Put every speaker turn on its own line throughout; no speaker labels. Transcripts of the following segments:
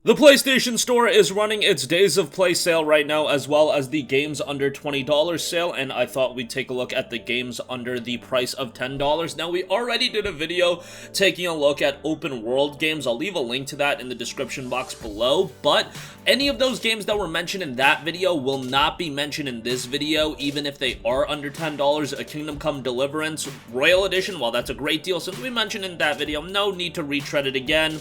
The PlayStation Store is running its Days of Play sale right now, as well as the games under $20 sale, and I thought we'd take a look at the games under the price of $10. Now, we already did a video taking a look at open world games. I'll leave a link to that in the description box below, but any of those games that were mentioned in that video will not be mentioned in this video, even if they are under $10. A Kingdom Come Deliverance Royal Edition, while that's a great deal since we mentioned in that video, no need to retread it again.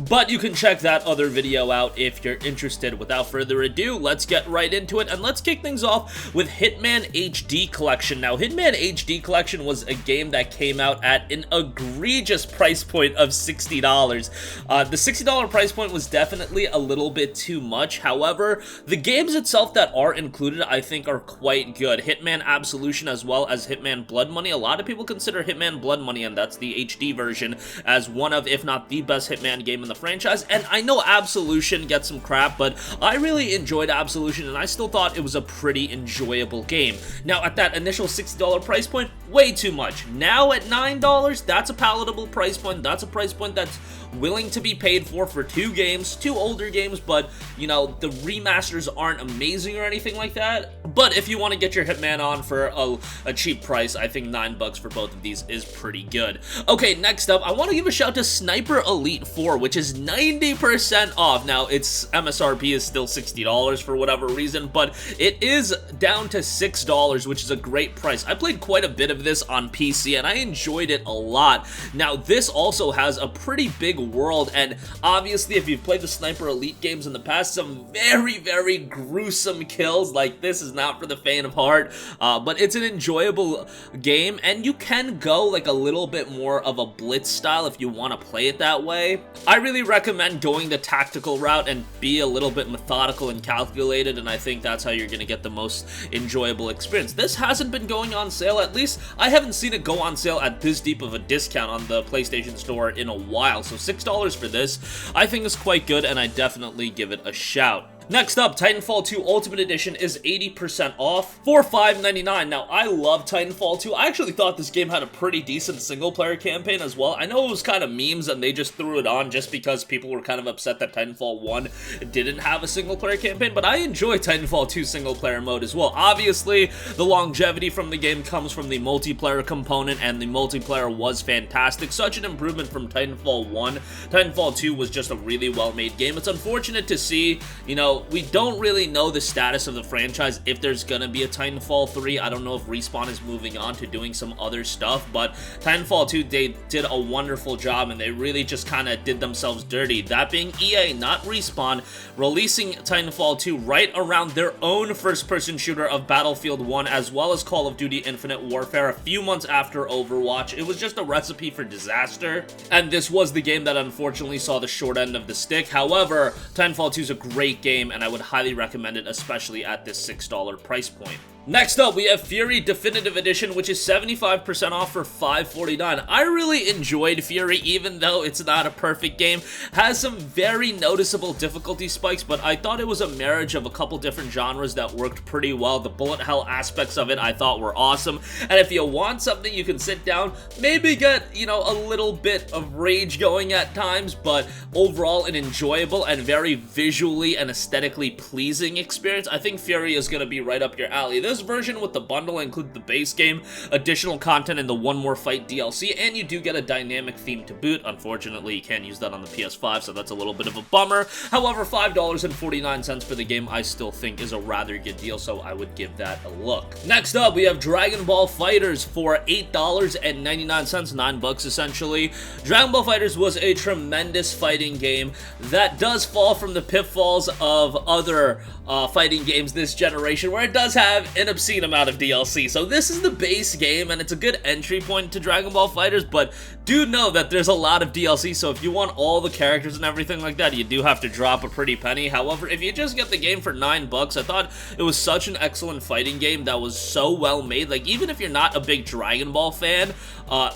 But you can check that other video out if you're interested. Without further ado, let's get right into it, and let's kick things off with Hitman HD Collection. Now, Hitman HD Collection was a game that came out at an egregious price point of $60. The $60 price point was definitely a little bit too much. However, the games itself that are included, I think, are quite good. Hitman Absolution as well as Hitman Blood Money. A lot of people consider Hitman Blood Money, and that's the HD version, as one of, if not the best Hitman game in the franchise. And I know Absolution gets some crap, but I really enjoyed Absolution, and I still thought it was a pretty enjoyable game. Now, at that initial $60 price point, way too much. Now at $9, that's a palatable price point. That's a price point that's willing to be paid for two games, two older games, but, you know, the remasters aren't amazing or anything like that. But if you want to get your Hitman on for a cheap price, I think $9 for both of these is pretty good. Okay, next up, I want to give a shout to Sniper Elite 4, which is 90% off. Now, its MSRP is still $60 for whatever reason, but it is down to $6, which is a great price. I played quite a bit of this on PC, and I enjoyed it a lot. Now, this also has a pretty big world, and obviously, if you've played the Sniper Elite games in the past, some very, very gruesome kills. Like, this is not for the faint of heart, but it's an enjoyable game, and you can go like a little bit more of a blitz style if you want to play it that way. I really recommend going the tactical route and be a little bit methodical and calculated, and I think that's how you're going to get the most enjoyable experience. This hasn't been going on sale, at least I haven't seen it go on sale at this deep of a discount on the PlayStation Store in a while, so $6 for this I think is quite good, and I definitely give it a shout. Next up, Titanfall 2 Ultimate Edition is 80% off for $5.99. Now, I love Titanfall 2. I actually thought this game had a pretty decent single-player campaign as well. I know it was kind of memes and they just threw it on just because people were kind of upset that Titanfall 1 didn't have a single-player campaign, but I enjoy Titanfall 2 single-player mode as well. Obviously, the longevity from the game comes from the multiplayer component, and the multiplayer was fantastic. Such an improvement from Titanfall 1. Titanfall 2 was just a really well-made game. It's unfortunate to see, you know, we don't really know the status of the franchise, if there's gonna be a Titanfall 3. I don't know if Respawn is moving on to doing some other stuff, but Titanfall 2, they did a wonderful job, and they really just kind of did themselves dirty. That being EA, not Respawn, releasing Titanfall 2 right around their own first-person shooter of Battlefield 1, as well as Call of Duty Infinite Warfare a few months after Overwatch. It was just a recipe for disaster, and this was the game that unfortunately saw the short end of the stick. However, Titanfall 2 is a great game, and I would highly recommend it, especially at this $6 price point. Next up, we have Furi Definitive Edition, which is 75% off for $5.49. I really enjoyed Furi, even though it's not a perfect game. Has some very noticeable difficulty spikes, but I thought it was a marriage of a couple different genres that worked pretty well. The bullet hell aspects of it I thought were awesome, and if you want something you can sit down, maybe get, you know, a little bit of rage going at times, but overall an enjoyable and very visually and aesthetically pleasing experience, I think Furi is going to be right up your alley. This version with the bundle includes the base game, additional content, and the One More Fight DLC, and you do get a dynamic theme to boot. Unfortunately, you can't use that on the PS5, so that's a little bit of a bummer. However, $5.49 for the game I still think is a rather good deal, so I would give that a look. Next up, we have Dragon Ball FighterZ for $8.99, $9 essentially. Dragon Ball FighterZ was a tremendous fighting game that does fall from the pitfalls of other fighting games this generation, where it does have an obscene amount of DLC. So this is the base game, and it's a good entry point to Dragon Ball FighterZ, but do know that there's a lot of DLC, so if you want all the characters and everything like that, you do have to drop a pretty penny. However, if you just get the game for $9, I thought it was such an excellent fighting game that was so well made. Like, even if you're not a big Dragon Ball fan,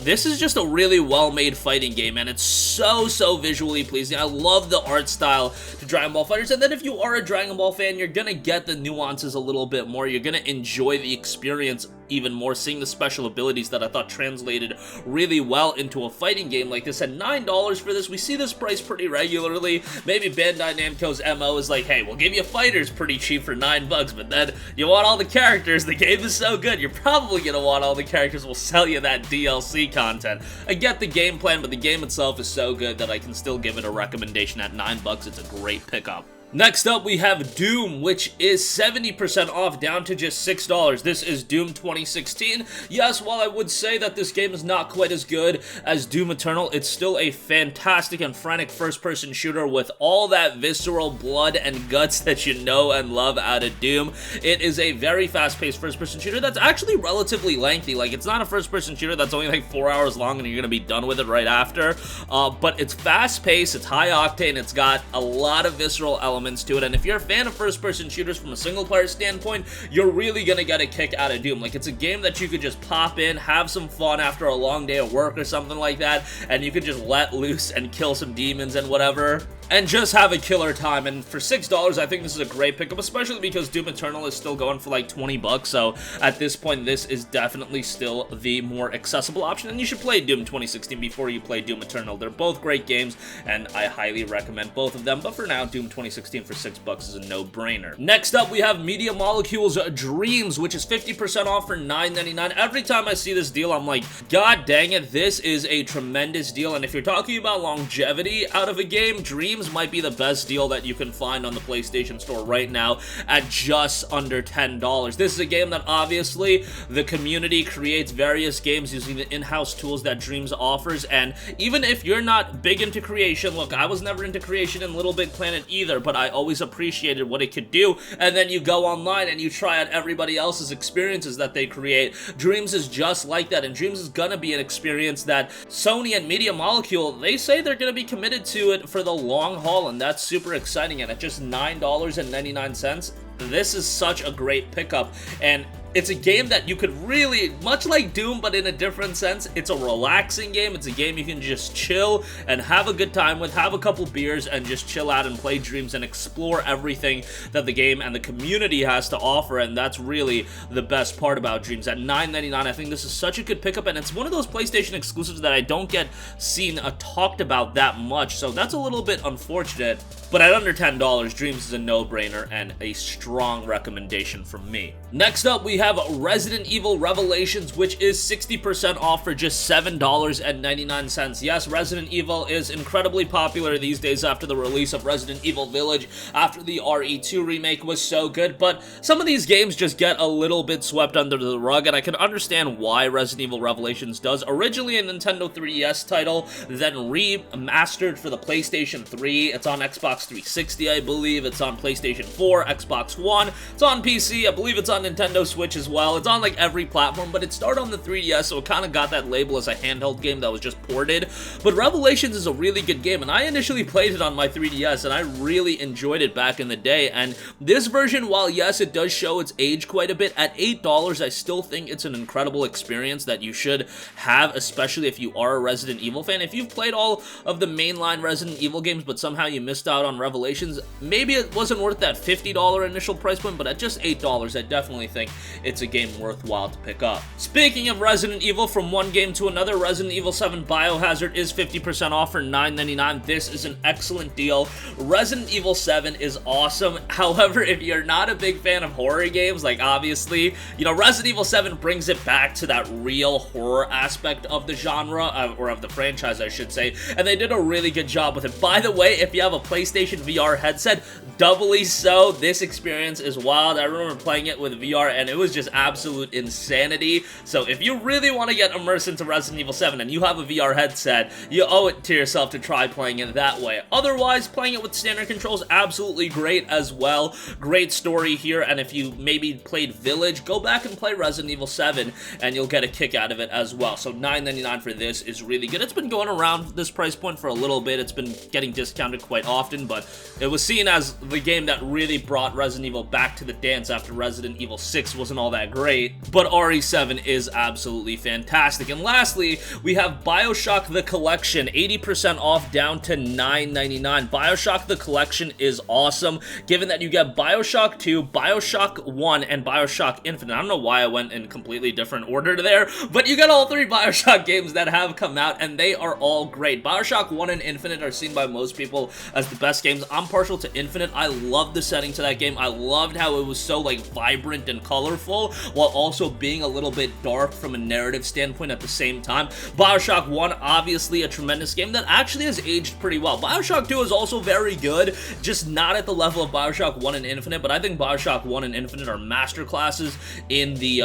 this is just a really well-made fighting game, and it's so visually pleasing. I love the art style to Dragon Ball FighterZ, and then if you are a Dragon Ball fan, you're gonna get the nuances a little bit more. You're gonna enjoy the experience even more, seeing the special abilities that I thought translated really well into a fighting game like this. At $9 for this, we see this price pretty regularly. Maybe Bandai Namco's MO is like, hey, we'll give you fighters pretty cheap for $9, but then you want all the characters. The game is so good, you're probably gonna want all the characters. We'll sell you that DLC content. I get the game plan, but the game itself is so good that I can still give it a recommendation at $9. It's a great pickup. Next up, we have Doom, which is 70% off, down to just $6. This is Doom 2016. Yes, while I would say that this game is not quite as good as Doom Eternal, it's still a fantastic and frantic first-person shooter with all that visceral blood and guts that you know and love out of Doom. It is a very fast-paced first-person shooter that's actually relatively lengthy. Like, it's not a first-person shooter that's only like 4 hours long and you're gonna be done with it right after, but it's fast-paced, it's high-octane, it's got a lot of visceral elements to it, and if you're a fan of first-person shooters from a single-player standpoint, you're really gonna get a kick out of Doom. Like, it's a game that you could just pop in, have some fun after a long day of work or something like that, and you could just let loose and kill some demons and whatever, and just have a killer time. And for $6, I think this is a great pickup, especially because Doom Eternal is still going for like $20, so at this point, this is definitely still the more accessible option, and you should play Doom 2016 before you play Doom Eternal. They're both great games, and I highly recommend both of them, but for now, Doom 2016 for $6 is a no-brainer. Next up, we have Media Molecule's Dreams, which is 50% off for $9.99. Every time I see this deal, I'm like, god dang it, this is a tremendous deal, and if you're talking about longevity out of a game, Dreams might be the best deal that you can find on the PlayStation Store right now at just under $10. This is a game that obviously the community creates various games using the in-house tools that Dreams offers, and even if you're not big into creation, look, I was never into creation in Little Big Planet either, but I always appreciated what it could do, and then you go online and you try out everybody else's experiences that they create. Dreams is just like that, and Dreams is gonna be an experience that Sony and Media Molecule, they say they're gonna be committed to it for the long haul, and that's super exciting. And at just $9.99, this is such a great pickup, and it's a game that you could really, much like Doom, but in a different sense, it's a relaxing game. It's a game you can just chill and have a good time with, have a couple beers, and just chill out and play Dreams and explore everything that the game and the community has to offer, and that's really the best part about Dreams. At $9.99, I think this is such a good pickup, and it's one of those PlayStation exclusives that I don't get seen talked about that much, so that's a little bit unfortunate, but at under $10, Dreams is a no-brainer and a strong recommendation from me. Next up, we have Resident Evil Revelations, which is 60% off for just $7.99. Yes, Resident Evil is incredibly popular these days after the release of Resident Evil Village, after the RE2 remake was so good, but some of these games just get a little bit swept under the rug, and I can understand why Resident Evil Revelations does. Originally a Nintendo 3DS title, then remastered for the PlayStation 3. It's on Xbox 360, I believe. It's on PlayStation 4, Xbox One. It's on PC. I believe it's on Nintendo Switch as well. It's on like every platform, but it started on the 3DS, so it kind of got that label as a handheld game that was just ported. But Revelations is a really good game, and I initially played it on my 3DS, and I really enjoyed it back in the day. And this version, while yes, it does show its age quite a bit, at $8, I still think it's an incredible experience that you should have, especially if you are a Resident Evil fan. If you've played all of the mainline Resident Evil games, but somehow you missed out on Revelations, maybe it wasn't worth that $50 initial price point, but at just $8, I definitely think it's a game worthwhile to pick up. Speaking of Resident Evil, from one game to another, Resident Evil 7 Biohazard is 50% off for $9.99. This is an excellent deal. Resident Evil 7 is awesome. However, if you're not a big fan of horror games, like obviously, you know, Resident Evil 7 brings it back to that real horror aspect of the genre, or of the franchise, I should say, and they did a really good job with it. By the way, if you have a PlayStation VR headset, doubly so. This experience is wild. I remember playing it with VR, and it was just absolute insanity. So if you really want to get immersed into Resident Evil 7 and you have a VR headset, you owe it to yourself to try playing it that way. Otherwise, playing it with standard controls, absolutely great as well. Great story here, and if you maybe played Village, go back and play Resident Evil 7, and you'll get a kick out of it as well. So $9.99 for this is really good. It's been going around this price point for a little bit. It's been getting discounted quite often, but it was seen as the game that really brought Resident Evil back to the dance after Resident Evil 6 was wasn't all that great, but RE7 is absolutely fantastic. And lastly, we have Bioshock The Collection, 80% off down to $9.99. Bioshock The Collection is awesome, given that you get Bioshock 2, Bioshock 1, and Bioshock Infinite. I don't know why I went in completely different order there, but you got all 3 Bioshock games that have come out, and they are all great. Bioshock 1 and Infinite are seen by most people as the best games. I'm partial to Infinite. I love the setting to that game. I loved how it was so, like, vibrant and colorful, while also being a little bit dark from a narrative standpoint at the same time. Bioshock 1, obviously a tremendous game that actually has aged pretty well. Bioshock 2 is also very good, just not at the level of Bioshock 1 and Infinite, but I think Bioshock 1 and Infinite are masterclasses in the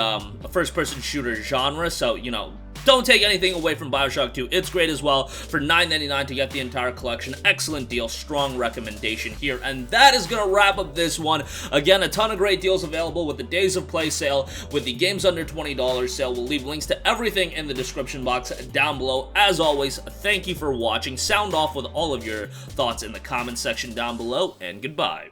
first-person shooter genre, so, you know, don't take anything away from Bioshock 2. It's great as well. For $9.99 to get the entire collection. Excellent deal. Strong recommendation here. And that is going to wrap up this one. Again, a ton of great deals available with the Days of Play sale, with the games under $20 sale. We'll leave links to everything in the description box down below. As always, thank you for watching. Sound off with all of your thoughts in the comment section down below, and goodbye.